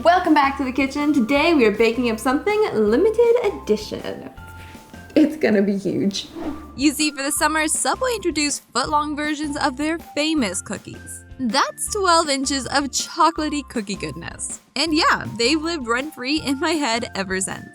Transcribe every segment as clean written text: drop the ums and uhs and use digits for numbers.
Welcome back to the kitchen. Today we are baking up something limited edition. It's gonna be huge. You see, for the summer, Subway introduced foot-long versions of their famous cookies. That's 12 inches of chocolatey cookie goodness. And yeah, they've lived rent-free in my head ever since.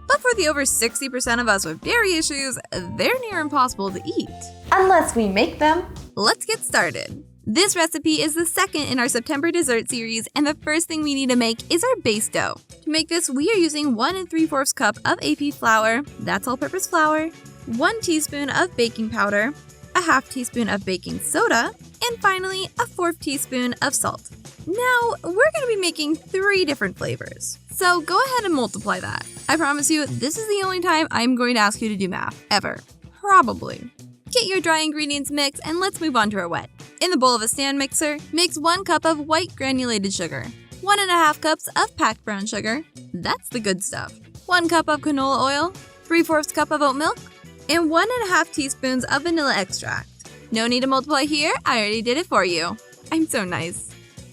But for the over 60% of us with dairy issues, they're near impossible to eat. Unless we make them. Let's get started. This recipe is the second in our September dessert series, and the first thing we need to make is our base dough. To make this, we are using 1 3/4 cup of AP flour, that's all-purpose flour, 1 teaspoon of baking powder, a half teaspoon of baking soda, and finally, a 1/4 teaspoon of salt. Now, we're going to be making 3 different flavors, so go ahead and multiply that. I promise you, this is the only time I'm going to ask you to do math, ever. Probably. Get your dry ingredients mixed, and let's move on to our wet. In the bowl of a stand mixer, mix 1 cup of white granulated sugar, 1 1/2 cups of packed brown sugar, that's the good stuff, 1 cup of canola oil, 3/4 cup of oat milk, and 1 1/2 teaspoons of vanilla extract. No need to multiply here, I already did it for you. I'm so nice.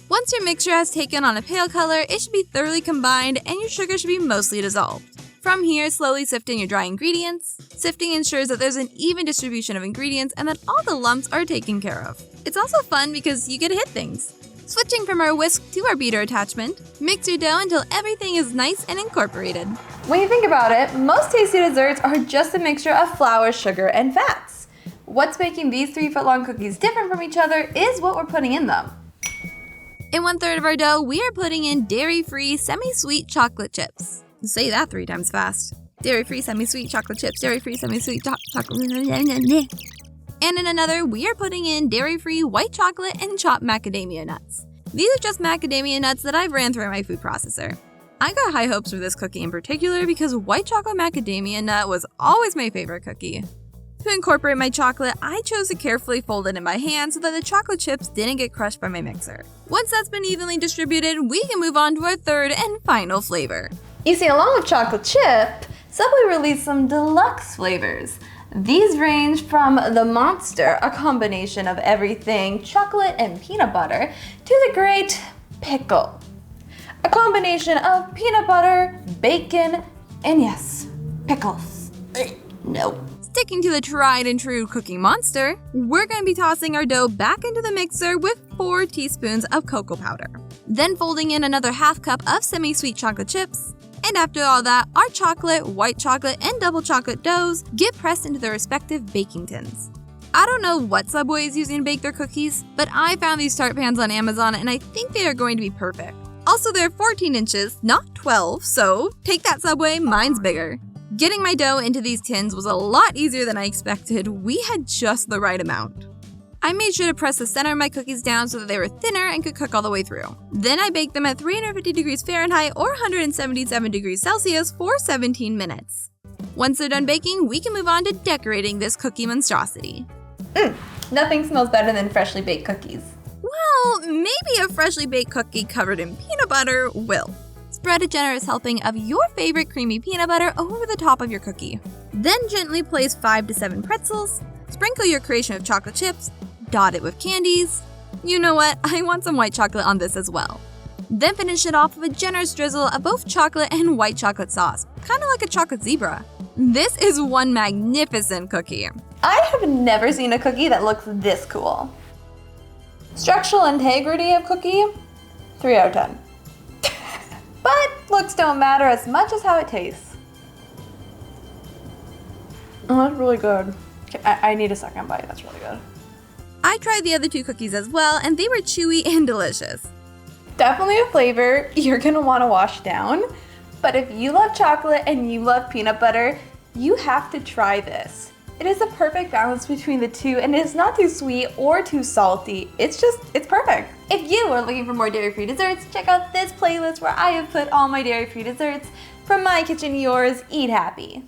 Once your mixture has taken on a pale color, it should be thoroughly combined and your sugar should be mostly dissolved. From here, slowly sifting your dry ingredients. Sifting ensures that there's an even distribution of ingredients and that all the lumps are taken care of. It's also fun because you get to hit things. Switching from our whisk to our beater attachment, mix your dough until everything is nice and incorporated. When you think about it, most tasty desserts are just a mixture of flour, sugar, and fats. What's making these 3-foot-long cookies different from each other is what we're putting in them. In 1/3 of our dough, we are putting in dairy-free semi-sweet chocolate chips. Say that 3 times fast. Dairy-free semi-sweet chocolate chips, dairy-free semi-sweet chocolate. And in another, we are putting in dairy-free white chocolate and chopped macadamia nuts. These are just macadamia nuts that I've ran through my food processor. I got high hopes for this cookie in particular because white chocolate macadamia nut was always my favorite cookie. To incorporate my chocolate, I chose to carefully fold it in my hand so that the chocolate chips didn't get crushed by my mixer. Once that's been evenly distributed, we can move on to our third and final flavor. You see, along with chocolate chip, Subway released some deluxe flavors. These range from the Monster, a combination of everything chocolate and peanut butter, to the great Pickle, a combination of peanut butter, bacon, and yes, pickles. No. Sticking to the tried and true Cookie Monster, we're going to be tossing our dough back into the mixer with 4 teaspoons of cocoa powder. Then folding in another 1/2 cup of semi-sweet chocolate chips. And after all that, our chocolate, white chocolate, and double chocolate doughs get pressed into their respective baking tins. I don't know what Subway is using to bake their cookies, but I found these tart pans on Amazon and I think they are going to be perfect. Also, they're 14 inches, not 12, so take that Subway, mine's bigger. Getting my dough into these tins was a lot easier than I expected. We had just the right amount. I made sure to press the center of my cookies down so that they were thinner and could cook all the way through. Then I baked them at 350 degrees Fahrenheit or 177 degrees Celsius for 17 minutes. Once they're done baking, we can move on to decorating this cookie monstrosity. Nothing smells better than freshly baked cookies. Well, maybe a freshly baked cookie covered in peanut butter will. Spread a generous helping of your favorite creamy peanut butter over the top of your cookie. Then gently place 5 to 7 pretzels, sprinkle your creation of chocolate chips, dot it with candies. You know what? I want some white chocolate on this as well. Then finish it off with a generous drizzle of both chocolate and white chocolate sauce, kind of like a chocolate zebra. This is one magnificent cookie. I have never seen a cookie that looks this cool. Structural integrity of cookie, 3 out of 10. But looks don't matter as much as how it tastes. Oh, that's really good. Okay, I need a second bite, that's really good. I tried the other 2 cookies as well, and they were chewy and delicious. Definitely a flavor you're gonna wanna wash down, but if you love chocolate and you love peanut butter, you have to try this. It is the perfect balance between the two, and it is not too sweet or too salty. It's perfect. If you are looking for more dairy-free desserts, check out this playlist where I have put all my dairy-free desserts. From my kitchen to yours, eat happy.